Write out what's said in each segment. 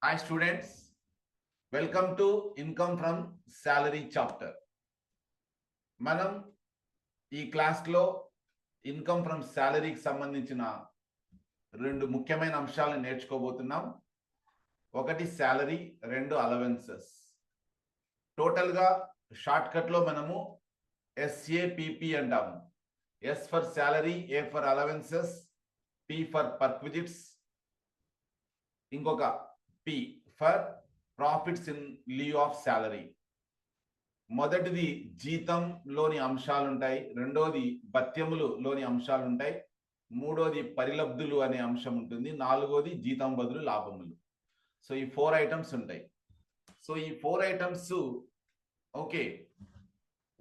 Hi students, welcome to Income from Salary chapter. మనం ఈ క్లాస్లో ఇన్కమ్ ఫ్రమ్ శాలరీకి సంబంధించిన రెండు ముఖ్యమైన అంశాలను నేర్చుకోబోతున్నాం. ఒకటి శాలరీ, రెండు అలవెన్సెస్. టోటల్గా షార్ట్కట్లో మనము SAPP అంటాము. S for salary, A for allowances, P for perquisites, ఇంకొక P for profits in Liu of salary. మొదటిది జీతంలోని అంశాలు ఉంటాయి, రెండోది భత్యములులోని అంశాలు ఉంటాయి, మూడోది పరిలబ్ధులు అనే అంశం ఉంటుంది, నాలుగోది జీతం బదులు లాభములు. సో ఈ 4 ఐటమ్స్ ఉంటాయి. సో ఈ 4 ఐటమ్స్ ఓకే,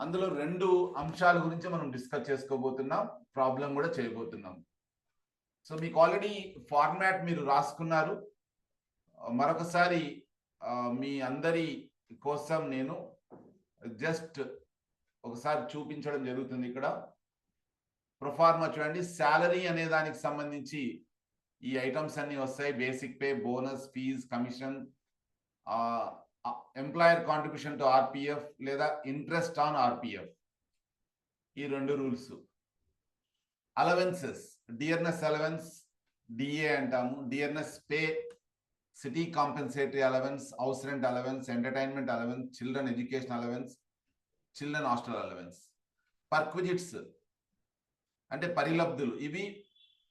అందులో రెండు అంశాల గురించి మనం డిస్కస్ చేసుకోబోతున్నాం, ప్రాబ్లం కూడా చేయబోతున్నాం. సో మీకు ఆల్రెడీ ఫార్మాట్ మీరు రాసుకున్నారు. మరొకసారి మీ అందరి కోసం నేను జస్ట్ ఒకసారి చూపించడం జరుగుతుంది. ఇక్కడ ప్రొఫార్మా చూడండి. శాలరీ అనే దానికి సంబంధించి ఈ ఐటమ్స్ అన్ని వస్తాయి. Basic pay, bonus, fees, commission, employer contribution to RPF లేదా ఇంట్రెస్ట్ ఆన్ ఆర్పిఎఫ్, ఈ రెండు rules. Allowances, dearness allowance DA అంటాము, dearness pay, city compensatory allowance, house rent allowance, entertainment allowance, children education allowance, children hostel allowance. Perquisites అంటే పరిలబ్ధులు. ఇవి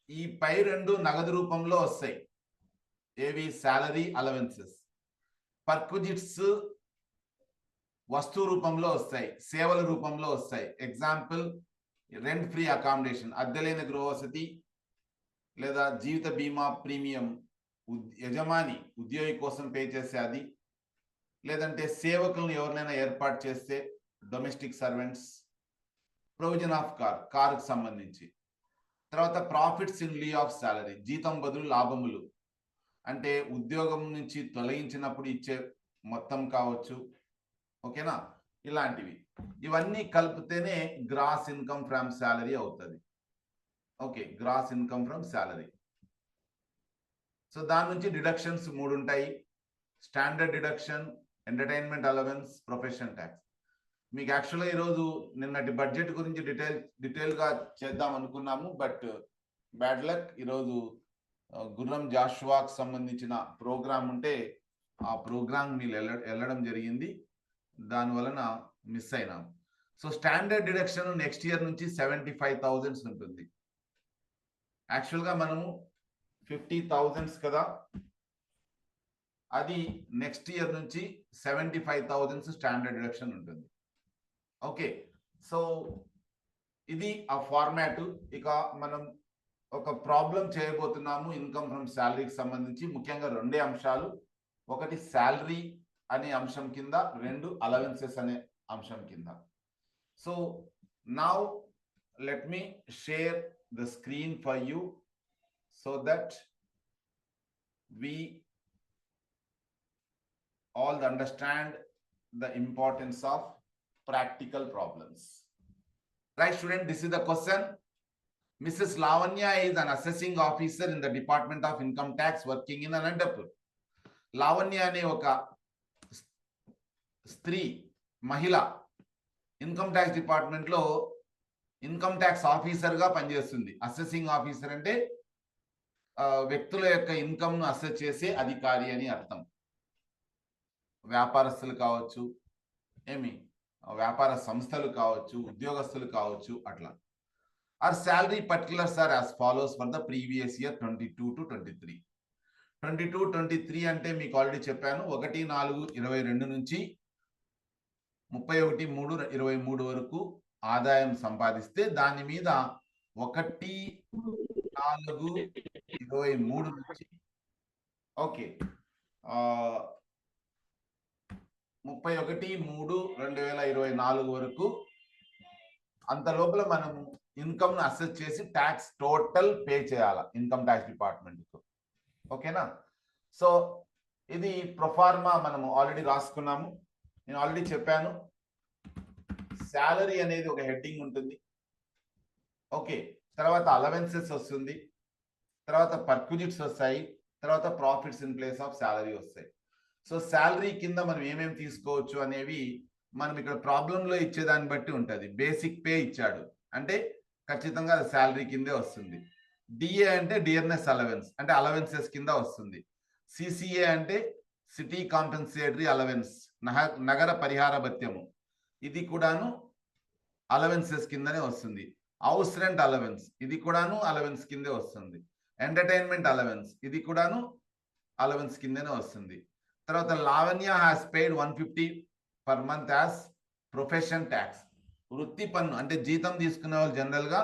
ఈ పై రెండు నగదు రూపంలో వస్తాయి. ఏవి? Salary, allowances. పర్క్విజిట్స్ వస్తువు రూపంలో వస్తాయి, సేవల రూపంలో వస్తాయి. ఎగ్జాంపుల్, రెంట్ ఫ్రీ అకామిడేషన్, అద్దెలేని గృహవసతి లేదా జీవిత బీమా ప్రీమియం యజమాని ఉద్యోగి కోసం పే చేసే అది, లేదంటే సేవకులను ఎవరినైనా ఏర్పాటు చేస్తే డొమెస్టిక్ సర్వెంట్స్. ప్రొవిజన్ ఆఫ్ కారుకు సంబంధించి. తర్వాత profits in Liu of salary, జీతం బదులు లాభములు అంటే ఉద్యోగం నుంచి తొలగించినప్పుడు ఇచ్చే మొత్తం కావచ్చు. ఓకేనా? ఇలాంటివి ఇవన్నీ కలిపితేనే గ్రాస్ ఇన్కమ్ ఫ్రమ్ శాలరీ అవుతుంది. Okay, gross income from salary. So దాని నుంచి డిడక్షన్స్ 3 ఉంటాయి. Standard deduction, entertainment allowance, profession tax. మీకు యాక్చువల్గా ఈరోజు నిన్నటి బడ్జెట్ గురించి డీటెయిల్గా చేద్దాం అనుకున్నాము, బట్ బ్యాడ్ లక్. ఈరోజు గుర్రం జాషువాకు సంబంధించిన ప్రోగ్రామ్ ఉంటే ఆ ప్రోగ్రామ్ మీరు వెళ్ళడం జరిగింది, దానివలన మిస్ అయినాం. So standard deduction next year నుంచి 75,000 ఉంటుంది. యాక్చువల్గా మనము 50,000 కదా, అది నెక్స్ట్ ఇయర్ నుంచి 75,000 స్టాండర్డ్ డిడక్షన్ ఉంటుంది. ఓకే, సో ఇది ఆ ఫార్మాట్. ఇక మనం ఒక ప్రాబ్లం చేయబోతున్నాము ఇన్కమ్ ఫ్రమ్ శాలరీకి సంబంధించి. ముఖ్యంగా రెండే అంశాలు, ఒకటి శాలరీ అనే అంశం కింద, రెండు అలవెన్సెస్ అనే అంశం కింద. So now let me share the screen for you so that we all understand the importance of practical problems. Right student, this is the question. Mrs. Lavanya is an assessing officer in the Department of Income Tax working in Anantapur. Lavanya ane oka స్త్రీ, మహిళ income tax department లో income tax officer గా పనిచేస్తుంది. Assessing officer అంటే వ్యక్తుల యొక్క income ను assess చేసే అధికారి అని అర్థం. వ్యాపారస్తులు కావచ్చు, వ్యాపార సంస్థలు కావచ్చు, ఉద్యోగస్తులు కావచ్చు, అట్లా. Are salary particulars are as follows for the previous year 22 to 23. 22-23 అంటే మీకు ఆల్రెడీ చెప్పాను. 1/4/22 నుంచి 31/3/23 వరకు ఆదాయం సంపాదిస్తే దాని మీద 1/4/23 నుంచి ఓకే 31/3/2024 వరకు అంత లోపల మనము ఇన్కమ్ ను అసెస్ చేసి ట్యాక్స్ టోటల్ పే చేయాలి ఇన్కమ్ ట్యాక్స్ డిపార్ట్మెంట్ కు. ఓకేనా? సో ఇది ప్రొఫార్మా మనము ఆల్రెడీ రాసుకున్నాము. నేను ఆల్రెడీ చెప్పాను, శాలరీ అనేది ఒక హెడ్డింగ్ ఉంటుంది. ఓకే, తర్వాత అలవెన్సెస్ వస్తుంది, తర్వాత పర్క్విజిట్స్ వస్తాయి, తర్వాత profits in place of salary వస్తాయి. సో శాలరీ కింద మనం ఏమేమి తీసుకోవచ్చు అనేవి మనం ఇక్కడ ప్రాబ్లంలో ఇచ్చేదాన్ని బట్టి ఉంటుంది. బేసిక్ పే ఇచ్చాడు అంటే ఖచ్చితంగా అది శాలరీ కిందే వస్తుంది. డిఏ అంటే డియర్నెస్ అలవెన్స్ అంటే అలవెన్సెస్ కింద వస్తుంది. సిసిఏ అంటే సిటీ కాంపెన్సేటరీ అలవెన్స్ నగర పరిహార భత్యము, ఇది కూడాను అలవెన్సెస్ కిందనే వస్తుంది. హౌస్ రెంట్ అలవెన్స్ ఇది కూడాను అలవెన్స్ కిందే వస్తుంది. ఎంటర్టైన్మెంట్ అలవెన్స్ ఇది కూడాను అలవెన్స్ కిందనే వస్తుంది. తర్వాత Lavanya has paid 150 per month as profession tax. వృత్తి పన్ను అంటే జీతం తీసుకునే వాళ్ళు జనరల్ గా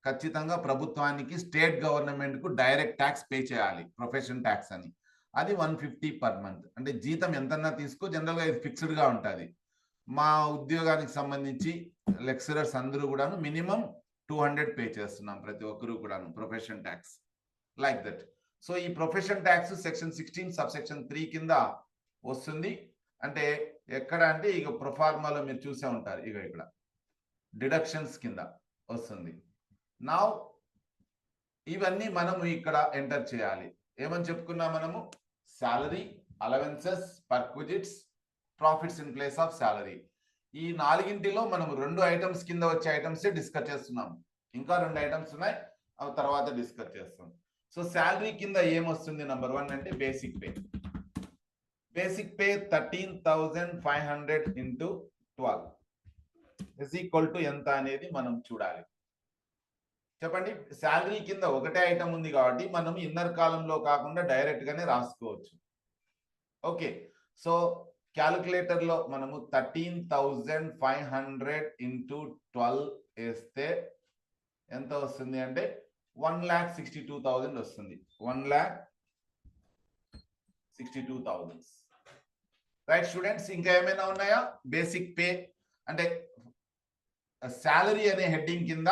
ఖచ్చితంగా ప్రభుత్వానికి స్టేట్ గవర్నమెంట్ కు డైరెక్ట్ ట్యాక్స్ పే చేయాలి, ప్రొఫెషన్ ట్యాక్స్ అని. అది 150 పర్ మంత్. అంటే జీతం ఎంతన్నా తీసుకో, జనరల్ గా ఇది ఫిక్స్డ్ గా ఉంటుంది. మా ఉద్యోగానికి సంబంధించి లెక్చరర్స్ అందరూ కూడాను మినిమం 200 పే చేస్తున్నాం ప్రతి ఒక్కరు కూడాను profession tax, like that. So ఈ profession tax section 16 sub section 3 కింద వస్తుంది. అంటే ఎక్కడ అంటే ఇక ప్రొఫార్మాలో మీరు చూసే ఉంటారు, ఇక ఇక్కడ డిడక్షన్స్ కింద వస్తుంది. నా ఇవన్నీ మనము ఇక్కడ ఎంటర్ చేయాలి. ఏమని చెప్పుకున్నాం మనము? Salary, allowances, perquisites, profits in place of salary. ఈ నాలుగింటిలో మనం 2 ఐటమ్స్ కింద వచ్చే ఐటమ్స్ డిస్కస్ చేస్తున్నాం. ఇంకా 2 ఐటమ్స్ ఉన్నాయి, అవి తర్వాత డిస్కస్ చేస్తాం. సో శాలరీ కింద ఏమొస్తుంది? నెంబర్ 1 అంటే basic pay. Basic pay 13,500 into 12 is equal to ఎంత అనేది మనం చూడాలి. చెప్పండి. శాలరీ కింద ఒకటే ఐటమ్ ఉంది కాబట్టి మనం ఇన్నర్ కాలంలో కాకుండా డైరెక్ట్ గానే రాసుకోవచ్చు. ఓకే, సో క్యాలిక్యులేటర్ లో మనము 13,500 ఇంటూ 12 వేస్తే ఎంత వస్తుంది అంటే 1,62,000 వస్తుంది. 1,62,000. రైట్ స్టూడెంట్స్, ఇంకా ఏమైనా ఉన్నాయా? బేసిక్ పే అంటే శాలరీ అనే హెడ్డింగ్ కింద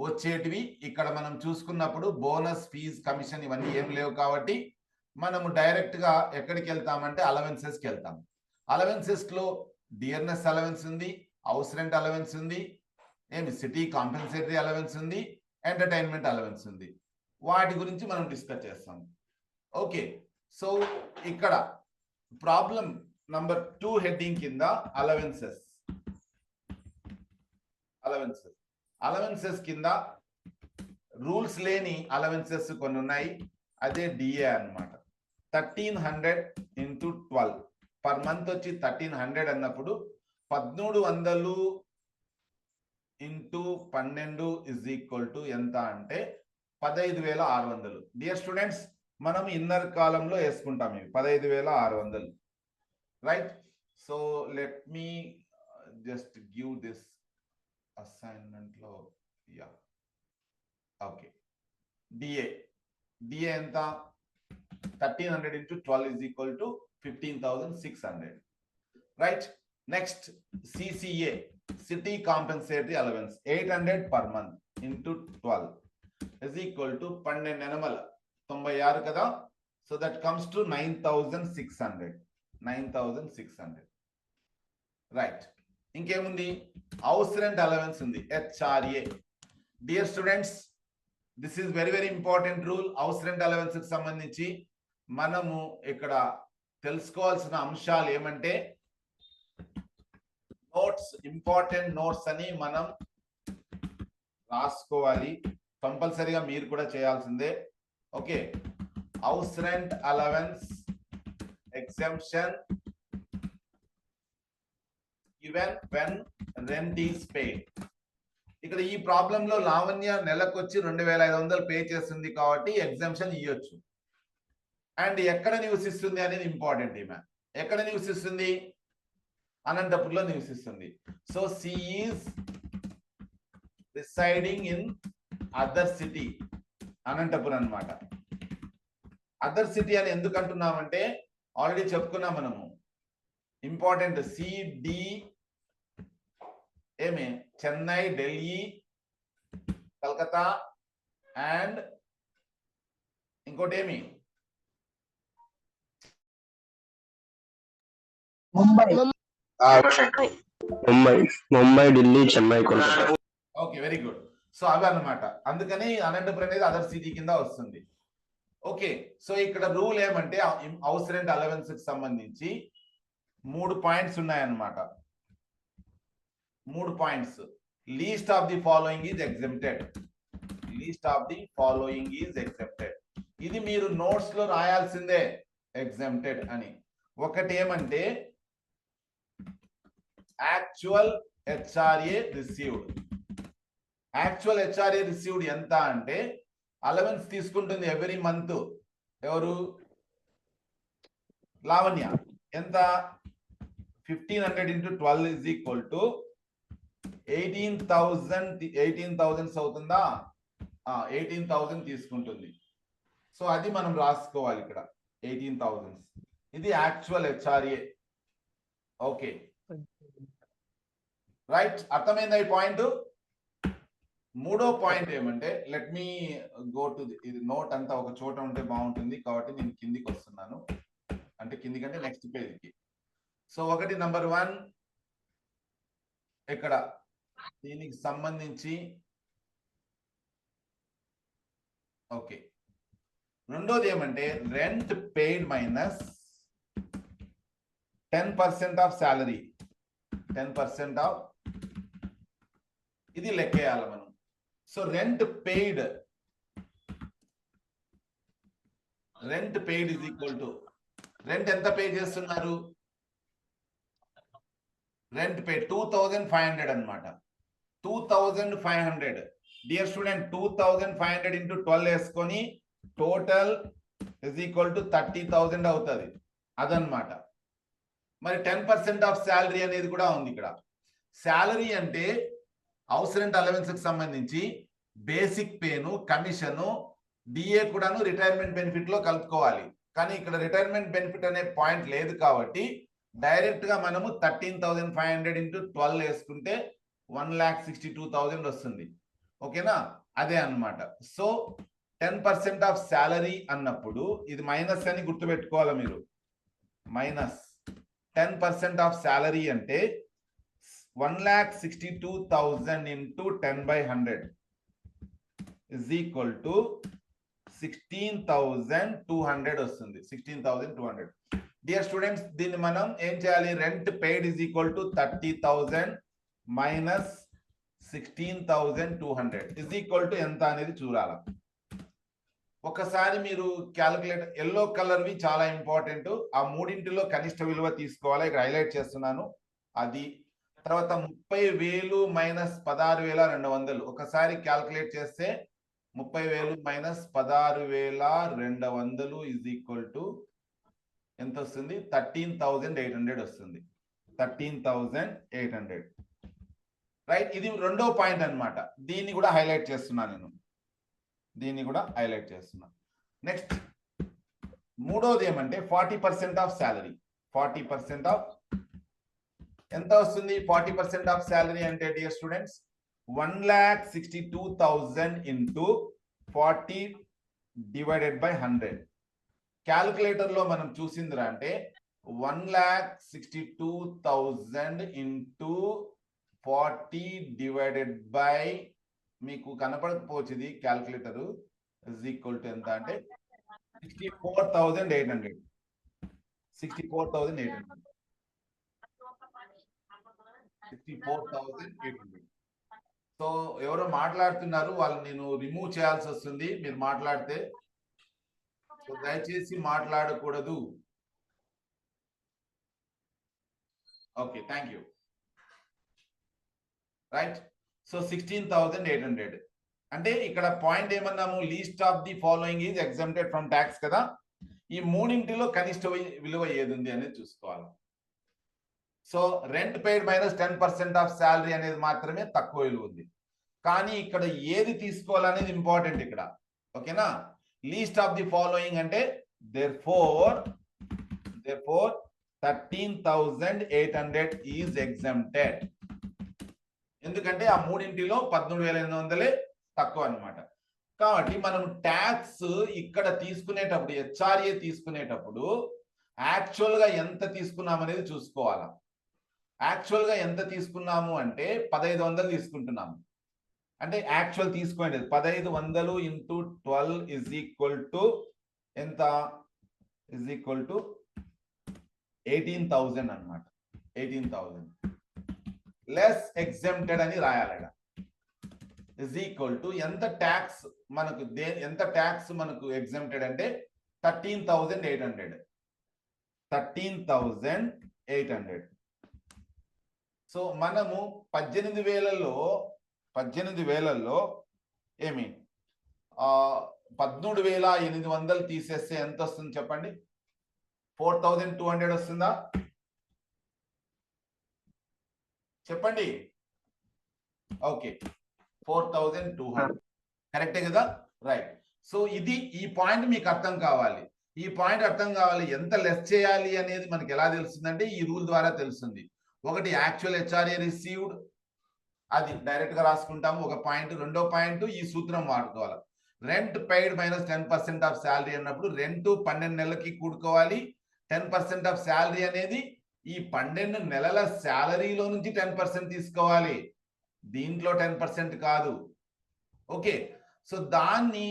వచ్చేటివి ఇక్కడ మనం చూసుకున్నప్పుడు బోనస్, ఫీజ్, కమిషన్ ఇవన్నీ ఏం లేవు కాబట్టి మనము డైరెక్ట్ గా ఎక్కడికి వెళ్తామంటే అలవెన్సెస్కి వెళ్తాం. అలవెన్సెస్ లో డియర్నెస్ అలవెన్స్ ఉంది, హౌస్ రెంట్ అలవెన్స్ ఉంది, ఏమి సిటీ కాంపెన్సేటరీ అలవెన్స్ ఉంది, ఎంటర్టైన్మెంట్ అలవెన్స్ ఉంది. వాటి గురించి మనం డిస్కస్ చేస్తాం. ఓకే, సో ఇక్కడ ప్రాబ్లం నంబర్ 2 హెడ్డింగ్ కింద అలవెన్సెస్ కింద రూల్స్ లేని అలవెన్సెస్ కొన్ని ఉన్నాయి. అదే డిఏ అన్నమాట. 1300 ఇంటూ 12 పర్ మంత్ వచ్చి 1300 అన్నప్పుడు 1300 ఇంటూ 12 ఇజ్ ఈక్వల్ టు ఎంత అంటే 15,600. డియర్ స్టూడెంట్స్, మనం ఇన్నర్ కాలంలో వేసుకుంటాం ఇవి 15,600. Right, so let me just give this assignment లో. Yeah, okay. డిఏ ఎంత? 1300 into 12 is equal to 15,600. Right, next CCA city compensatory allowance 800 per month into 12 is equal to 12 ఎనమల 96 కదా. So that comes to 9,600. Right, ఇంకేముంది? House rent allowance ఉంది, HRA. Dear students, this is very very important rule. House rent allowance కి సంబంధించి మనము ఇక్కడ తెలుసుకోవాల్సిన అంశాలు ఏమంటే నోట్స్, ఇంపార్టెంట్ నోట్స్ అని మనం రాసుకోవాలి. కంపల్సరీగా మీరు కూడా చేయాల్సిందే. Okay, house rent allowance exemption even when rent is paid. ఇక్కడ ఈ ప్రాబ్లం లో లావణ్య నెలకొచ్చి 2,500 పే చేస్తుంది కాబట్టి ఎగ్జామ్షన్ ఇవ్వచ్చు. అండ్ ఎక్కడ నివసిస్తుంది అనేది ఇంపార్టెంట్. ఈమె ఎక్కడ నివసిస్తుంది? అనంతపూర్లో నివసిస్తుంది. So she is residing in other city, Anantapuram అన్నమాట. అదర్ సిటీ అని ఎందుకు అంటున్నామంటే ఆల్రెడీ చెప్పుకున్నాం మనము. ఇంపార్టెంట్ సిడి ఏమి? చెన్నై, ఢిల్లీ, కలకత్తా అండ్ ఇంకోటి ఏమి? Mumbai, Delhi, Chennai, Kolkata. Okay, very good. So అవి అన్నమాట. అందుకని అనంతపురం అనేది అదర్ సిటీ కింద వస్తుంది. ఓకే, సో ఇక్కడ రూల్ ఏమంటే హౌస్ రెంట్ అలవెన్స్ కి సంబంధించి 3 పాయింట్స్ ఉన్నాయన్నమాట. 3 points. Least of the following is exempted. Least of the following is exempted. ఇది మీరు నోట్స్ లో రాయాల్సిందే ఎగ్జెంప్టెడ్ అని. ఒకటి ఏమంటే actual HRA received. Actual HRA received ఎంత అంటే అలవెన్స్ తీసుకుంటుంది ఎవ్రీ మంత్ ఎవరు? లావణ్య. ఎంత? 1500 into 12 is equal to 18,000 అవుతుందా? 18,000 తీసుకుంటుంది. సో అది మనం రాసుకోవాలి ఇక్కడ 18,000. ఇది యాక్చువల్ హెచ్ఆర్ఏ. ఓకే రైట్, అర్థమైందా ఈ పాయింట్? మూడో పాయింట్ ఏమంటే లెట్ మీ గో టు ఇది నోట్ అంతా ఒక చోట ఉంటే బాగుంటుంది కాబట్టి నేను కిందికి వస్తున్నాను, అంటే కిందికంటే నెక్స్ట్ పేజ్కి. సో ఒకటి నంబర్ 1 ఇక్కడ దీనికి సంబంధించి ఓకే. రెండోది ఏమంటే rent paid minus 10% of salary. 10% of ఇది లెక్కేయాలి మనం. So rent paid is equal to rent ఎంత పే చేస్తున్నారు? రెంట్ పే 2,500 అన్నమాట. 2,500 డియర్ స్టూడెంట్, 2,500 into 12 వేసుకొని టోటల్ ఇస్ ఈక్వల్ టు 30,000 అవుతుంది. అదనమాట. మరి 10% ఆఫ్ శాలరీ అనేది కూడా ఉంది ఇక్కడ. శాలరీ అంటే హౌస్ రెంట్ అలవెన్స్ కి సంబంధించి బేసిక్ పేను, కమిషను, డిఏ కూడాను రిటైర్మెంట్ బెనిఫిట్ లో కలుపుకోవాలి. కానీ ఇక్కడ రిటైర్మెంట్ బెనిఫిట్ అనే పాయింట్ లేదు కాబట్టి డైరెక్ట్ గా మనము 13,500 into 12 వేసుకుంటే 1,62,000 వస్తుంది. ఓకేనా? అదే అన్నమాట. సో 10% ఆఫ్ శాలరీ అన్నప్పుడు ఇది మైనస్ అని గుర్తుపెట్టుకోవాలి మీరు. మైనస్ 10% ఆఫ్ శాలరీ అంటే 1,62,000 into 10/100 is equal to 16,200 వస్తుంది. 16,200. డియర్ స్టూడెంట్స్, దీన్ని మనం ఏం చేయాలి? Rent paid is equal to 30,000 minus 16,200 is equal to ఎంత అనేది చూడాలి. ఒకసారి మీరు క్యాలిక్యులేటర్, ఎల్లో కలర్వి చాలా ఇంపార్టెంట్. ఆ మూడింటిలో కనిష్ట విలువ తీసుకోవాలి. ఇక్కడ హైలైట్ చేస్తున్నాను అది. తర్వాత 30,000 మైనస్ 16,200 ఒకసారి క్యాల్కులేట్ చేస్తే 30,000 మైనస్ 16,200 ఇజ్ ఈక్వల్ టు ఎంత వస్తుంది? 13,800 వస్తుంది. 13,800 రైట్. ఇది రెండో పాయింట్ అన్నమాట. దీన్ని కూడా హైలైట్ చేస్తున్నాను నేను. నెక్స్ట్ మూడోది ఏమంటే 40% ఆఫ్ శాలరీ. 40% ఆఫ్ ఎంత వస్తుంది? 40% ఆఫ్ శాలరీ అంటే dear students 1,62,000 into 40 divided by 100. Calculator లో మనం చూసిందిరా అంటే 1,62,000 into 40 divided by, మీకు కనపడకపోవచ్చు ఇది క్యాలిక్యులేటర్, ఇస్ ఈక్వల్ టు ఎంత అంటే 64,800. 64,800. 64,800. సో ఎవరో మాట్లాడుతున్నారు, వాళ్ళు నేను రిమూవ్ చేయాల్సి వస్తుంది మీరు మాట్లాడితే. సో దయచేసి మాట్లాడకూడదు. Okay, thank you. Right. So 16,800 అంటే ఇక్కడ పాయింట్ ఏమన్నాము? Least of the following is exempted from tax కదా. ఈ మూడింటిలో కనిష్ట విలువ ఏది ఉంది అనేది చూసుకోవాలి. So rent paid minus 10% of salary అనేది మాత్రమే తక్కువ విలువ ఉంది. కానీ ఇక్కడ ఏది తీసుకోవాలనేది ఇంపార్టెంట్ ఇక్కడ. ఓకేనా? లీస్ట్ ఆఫ్ ది ఫాలోయింగ్ అంటే therefore 13,800 ఈజ్ ఎగ్జామ్టెడ్. ఎందుకంటే ఆ మూడింటిలో 13,800 తక్కువ అన్నమాట. కాబట్టి మనం ట్యాక్స్ ఇక్కడ తీసుకునేటప్పుడు, హెచ్ఆర్ఏ తీసుకునేటప్పుడు యాక్చువల్ గా ఎంత తీసుకున్నాం అనేది చూసుకోవాలి. యాక్చువల్ గా ఎంత తీసుకున్నాము అంటే 1,500 తీసుకుంటున్నాము. అంటే యాక్చువల్ తీసుకోండి 1,500 into 12 is equal to ఎంత ఇజ్ ఈక్వల్ టు 18,000 అన్నమాట. 18,000 లెస్ ఎగ్జెంప్టెడ్ అని రాయాలి. ఇజ్ ఈక్వల్ టు ఎంత ట్యాక్స్ మనకు ఎంత ట్యాక్స్ మనకు ఎగ్జెంప్టెడ్ అంటే 13,800. 13,800. సో మనము 18,000లో ఏమి 13,800 తీసేస్తే ఎంత వస్తుంది చెప్పండి? 4,200 వస్తుందా? చెప్పండి. ఓకే, 4,200 కరెక్టే కదా? రైట్. సో ఇది ఈ పాయింట్ మీకు అర్థం కావాలి. ఈ పాయింట్ అర్థం కావాలి. ఎంత లెస్ చేయాలి అనేది మనకి ఎలా తెలుస్తుందంటే ఈ రూల్ ద్వారా తెలుస్తుంది. ఒకటి యాక్చువల్ హెచ్ఆర్ఏ రిసీవ్డ్, అది డైరెక్ట్ గా రాసుకుంటాము ఒక పాయింట్. రెండో పాయింట్ ఈ సూత్రం వాడుకోవాలి. Rent paid minus 10% of salary అన్నప్పుడు రెంట్ 12 నెలలకి కూడుకోవాలి. 10% ఆఫ్ శాలరీ అనేది ఈ 12 నెలల శాలరీలో నుంచి 10% తీసుకోవాలి, దీంట్లో 10% కాదు. ఓకే, సో దాన్ని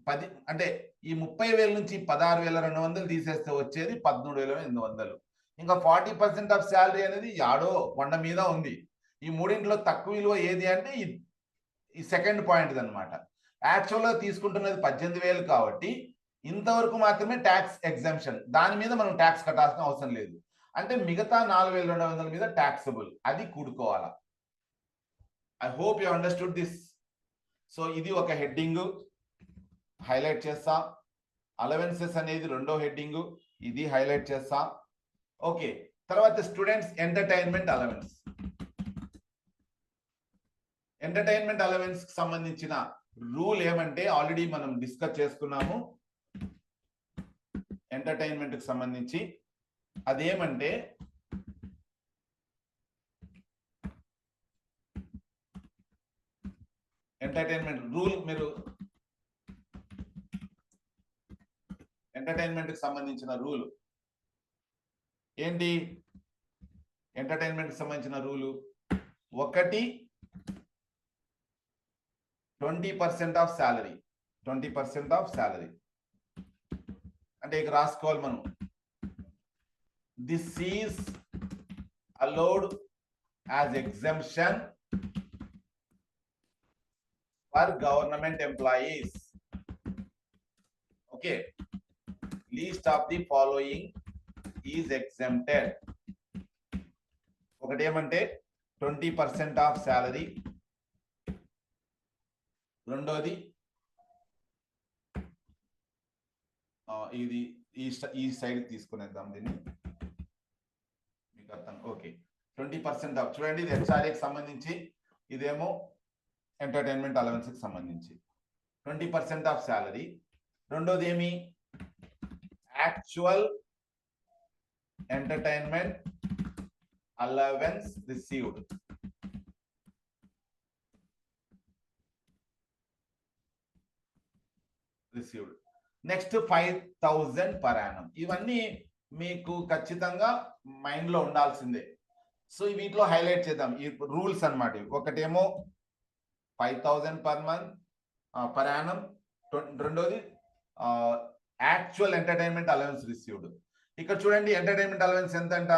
10 అంటే ఈ 30,000 నుంచి 16,200 తీసేస్తే వచ్చేది 13,800. ఇంకా 40% ఆఫ్ శాలరీ అనేది యాడో కొండ మీద ఉంది. ఈ మూడింట్లో తక్కువ విలువ ఏది అంటే ఈ సెకండ్ పాయింట్ అనమాట. యాక్చువల్గా తీసుకుంటున్నది 18,000 కాబట్టి ఇంతవరకు మాత్రమే ట్యాక్స్ ఎగ్జంప్షన్, దాని మీద మనం ట్యాక్స్ కట్టాల్సిన అవసరం లేదు. అంటే మిగతా 4,200 మీద ట్యాక్సబుల్, అది కూడుకోవాలా. I hope you understood this. So ఇది ఒక హెడ్డింగ్ హైలైట్ చేస్తా. అలవెన్సెస్ అనేది రెండో హెడ్డింగ్, ఇది హైలైట్ చేస్తా. ఓకే, తర్వాత students entertainment allowance. Entertainment allowance కి సంబంధించిన రూల్ ఏమంటే ఆల్రెడీ మనం డిస్కస్ చేసుకున్నాము. ఎంటర్టైన్మెంట్ కి సంబంధించి అదేమంటే ఎంటర్టైన్మెంట్ రూల్, మీరు ఎంటర్టైన్మెంట్ కి సంబంధించిన రూల్ ఏంటి? ఎంటర్టైన్మెంట్ కి సంబంధించిన రూలు ఒకటి 20% ఆఫ్ శాలరీ. 20% ఆఫ్ శాలరీ అంటే ఇక రాసుకోవాలి మనం. This is allowed as exemption for government employees. Okay, least of the following is exempted. ఒకటి ఏమంటే 20% ఆఫ్ శాలరీ, రెండోది ఇది ఈ సైడ్ తీసుకునేద్దాం దీన్ని, మీకు అర్థం. ఓకే, 20% ఆఫ్, చూడండి ఇది హెచ్ఆర్ఏకి సంబంధించి, ఇదేమో ఎంటర్టైన్మెంట్ అలవెన్స్ కి సంబంధించి 20% ఆఫ్ శాలరీ. రెండోది ఏమి? Actual entertainment allowance received. Next 5,000 per annum. ఇవన్నీ మీకు ఖచ్చితంగా మైండ్ లో ఉండాల్సిందే. సో వీటిలో హైలైట్ చేద్దాం ఈ రూల్స్ అన్నమాట. ఒకటేమో 5,000 పర్ మంత్ పర్ యానం. రెండోది యాక్చువల్ ఎంటర్టైన్మెంట్ అలవెన్స్ రిసీవ్డ్. ఇక్కడ చూడండి ఎంటర్టైన్మెంట్ అలవెన్స్ ఎంత అంట?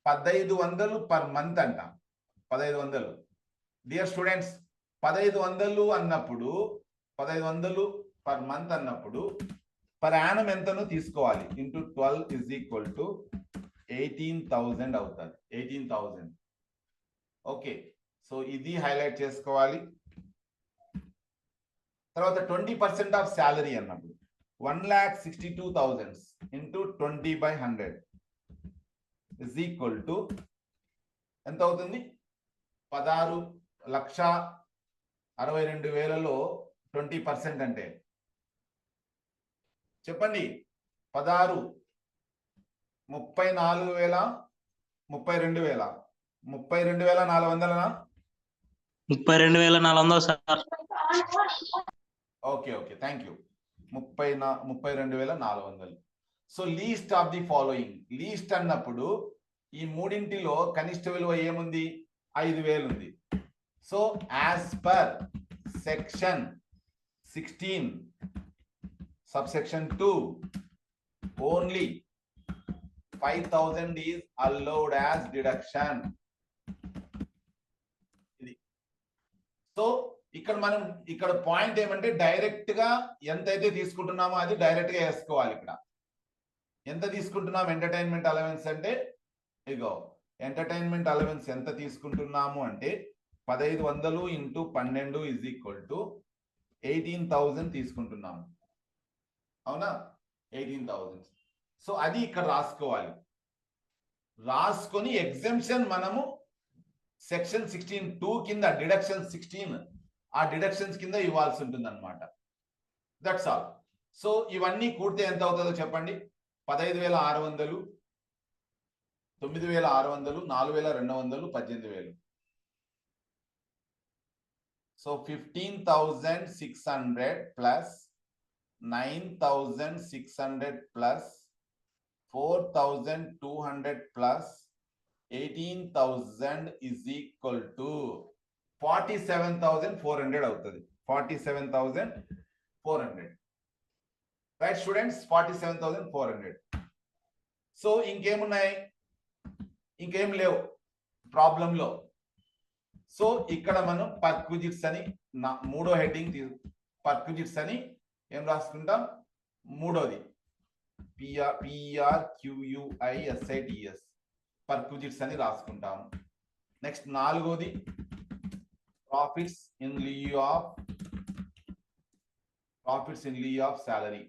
1,500 పర్ మంత్ అంట. 1,500. డియర్ స్టూడెంట్స్, 1,500 అన్నప్పుడు 1,500 పర్ మంత్ అన్నప్పుడు పర్ యానం ఎంతనో తీసుకోవాలి. ఇంటూ 12 ఇజ్ ఈక్వల్ టు 18,000 అవుతుంది. 18,000. ఓకే, సో ఇది హైలైట్ చేసుకోవాలి. తర్వాత 20% ఆఫ్ శాలరీ అన్నప్పుడు 1,62,000 ఇంటూ 20/100 ఇజ్ ఈక్వల్ టు ఎంత అవుతుంది? 16,62,000లో 20% అంటే చెప్పండి. 16 34,000 32,000 32,400. 32,400 sir. Okay okay, thank you. 32,400. So least of the following. Least అన్నప్పుడు ఈ మూడింటిలో కనిష్ట విలువ ఏముంది? 5,000 ఉంది. So as per section 16 subsection 2 only 5,000 is allowed as deduction. ఇది సో ఇక్కడ మనం ఇక్కడ పాయింట్ ఏమంటే డైరెక్ట్ గా ఎంతైతే తీసుకుంటున్నామో అది డైరెక్ట్ గా వేసుకోవాలి. ఇక్కడ ఎంత తీసుకుంటున్నాం ఎంటర్టైన్మెంట్ అలవెన్స్ అంటే ఇగో ఎంటర్టైన్మెంట్ అలవెన్స్ ఎంత తీసుకుంటున్నాము అంటే 1500 ఇంటూ 12 ఇజ్ ఈక్వల్ టు 18,000 తీసుకుంటున్నాము. అవునా 18,000. సో అది ఇక్కడ రాసుకోవాలి. రాసుకొని ఎగ్జెంప్షన్ మనము సెక్షన్ 16(2) కింద డిడక్షన్ 16 ఆ డిడక్షన్స్ కింద ఇవ్వాల్సి ఉంటుంది అనమాట. That's all. సో ఇవన్నీ కూడితే ఎంత అవుతుందో చెప్పండి. 15,600, 9,600, 4,200, 18,000. So 15,600 plus 9,600 plus 4,200 plus 18,000 is equal to 47,400 అవుతుంది. 47,400. Right students, 47,400. సో ఇంకేమున్నాయి? ఇంకేం లేవు ప్రాబ్లంలో. సో ఇక్కడ మనం పర్క్విజిట్స్ అని మూడో హెడ్డింగ్ పర్క్విజిట్స్ అని ఏం రాసుకుంటాం? మూడోది PRQUISITS పర్క్విజిట్స్ అని రాసుకుంటాం. నెక్స్ట్ నాలుగోది profits in Liu of salary.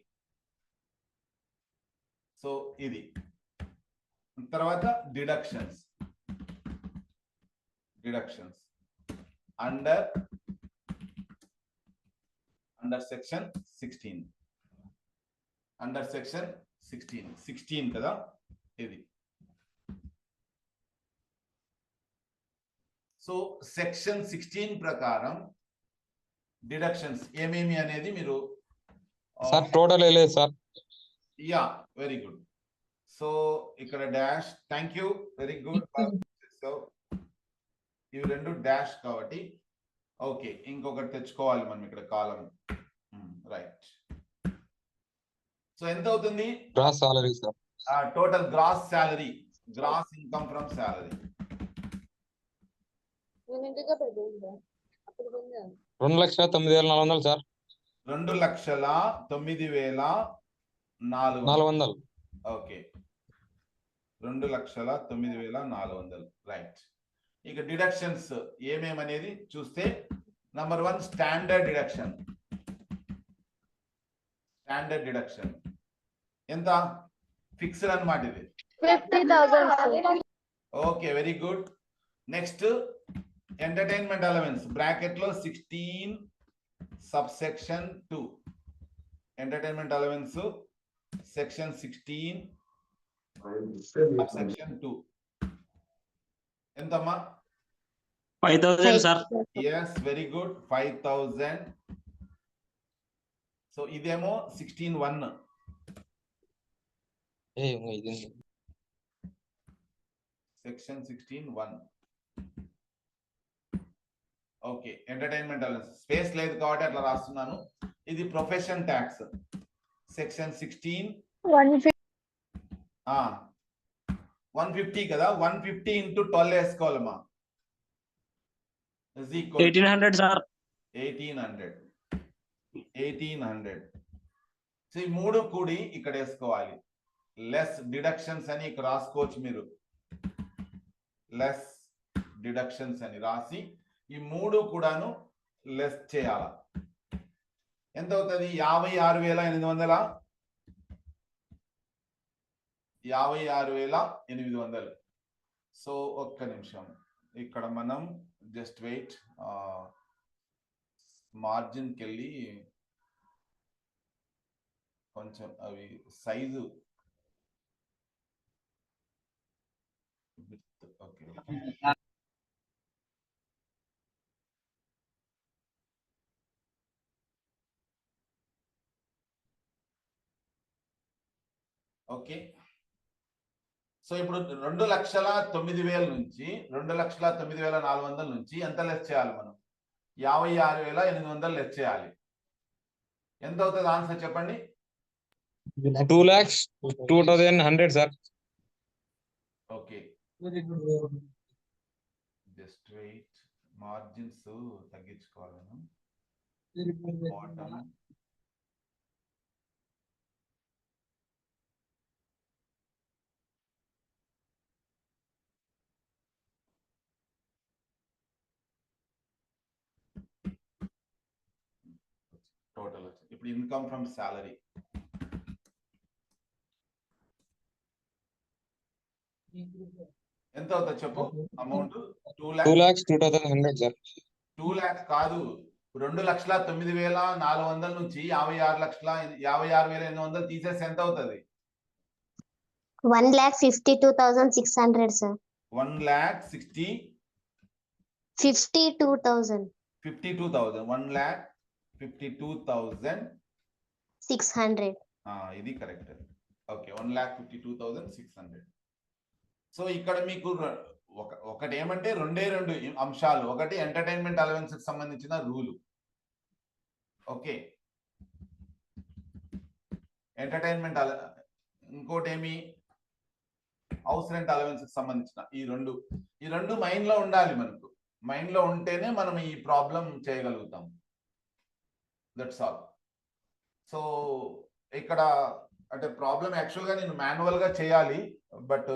So ఇది తర్వాత డిడక్షన్స్ అండర్ సెక్షన్ 16 16 కదా ఇది. సో సెక్షన్ 16 ప్రకారం డిడక్షన్స్ ఏమేమి అనేది మీరు సార్ టోటల్ లేదు sir. Yeah very good. So ఇక్కడ dash, thank you, very good. So ఇవి రెండు డాష్ కాబట్టి ఓకే. ఇంకొకటి తెచ్చుకోవాలి మనం ఇక్కడ కాలం. రైట్. సో ఎంత అవుతుంది? Gross salary sir. Total gross salary, gross income from salary 2,09,400 sir. 2,09,400. Okay, 2,09,400. Right. ఇక డిడక్షన్స్ ఏమేమనేది చూస్తే నంబర్ 1 స్టాండర్డ్ డిడక్షన్. ఎంత? ఫిక్స్డ్ అన్నమాట ఇది. 50,000. Okay, very good. Next entertainment allowance bracket లో 16 subsection 2. Entertainment allowance section 16 subsection 2 ఎంతమ్మా? 5,000 sir. yes, very good, 5,000. So ఇదేమో 16(1). Section 16(1). Okay, entertainment allowance space లేదు కాబట్టి అట్లా రాస్తున్నాను. ఇది ప్రొఫెషన్ ట్యాక్స్ సెక్షన్ 16 150 కదా. 150 ఇంటూ 12 వేసుకోవాలమ్మా. 1,800 సార్. 1800. సో ఈ మూడు కూడి ఇక్కడ వేసుకోవాలి. లెస్ డిడక్షన్స్ అని ఇక్కడ రాసుకోవచ్చు మీరు. లెస్ డిడక్షన్స్ అని రాసి ఈ మూడు కూడాను లెస్ చేయాల. ఎంత అవుతుంది? 56,800. 56,800. సో ఒక్క నిమిషం, ఇక్కడ మనం జస్ట్ వెయిట్. మార్జిన్కి వెళ్ళి కొంచెం అవి సైజు ఓకే. ఓకే, సో ఇప్పుడు 2,09,000 నుంచి 2,09,400 నుంచి ఎంత లెస్ చేయాలి మనం? 56,800 లెస్ చేయాలి. ఎంత అవుతుంది ఆన్సర్ చెప్పండి? 2,02,100 sir. Okay, just wait, margins తగ్గించుకోవాలను. బాటమ్ టోటల్ వచ్చింది. ఇప్పుడు ఇన్కమ్ ఫ్రమ్ సాలరీ ఎంత అవుతుంది చెప్పు అమౌంట్? 2,02,100 సార్. 2 lakhs కాదు, 2,09,400 నుంచి 56,56,800 తీసేసి ఎంత అవుతుంది? 1,52,600 sir. 1,60,52,000 52,000 1,52,600. 600. ఇది కరెక్ట్. ఓకే, 1,52,600. సో ఇక్కడ మీకు ఒకటి ఏమంటే రెండే రెండు అంశాలు. ఒకటి ఎంటర్టైన్మెంట్ అలవెన్స్ కి సంబంధించిన రూలు. ఓకే, ఎంటర్టైన్మెంట్ ఇంకోటి ఏమి హౌస్ రెంట్ అలవెన్స్ కి సంబంధించిన ఈ రెండు మైండ్ లో ఉండాలి. మనకు మైండ్ లో ఉంటేనే మనం ఈ ప్రాబ్లం చేయగలుగుతాం. That's all. సో ఇక్కడ అంటే ప్రాబ్లం యాక్చువల్ గా నేను మాన్యువల్ గా చేయాలి, బట్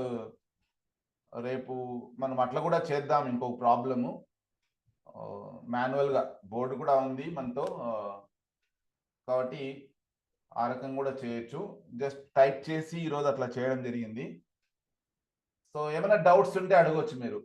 రేపు మనం అట్లా కూడా చేద్దాం. ఇంకొక ప్రాబ్లము మాన్యువల్ గా బోర్డు కూడా ఉంది మనతో, కాబట్టి ఆ రకంగా కూడా చేయొచ్చు. జస్ట్ టైప్ చేసి ఈరోజు అట్లా చేయడం జరిగింది. సో ఏమైనా డౌట్స్ ఉంటే అడగవచ్చు మీరు.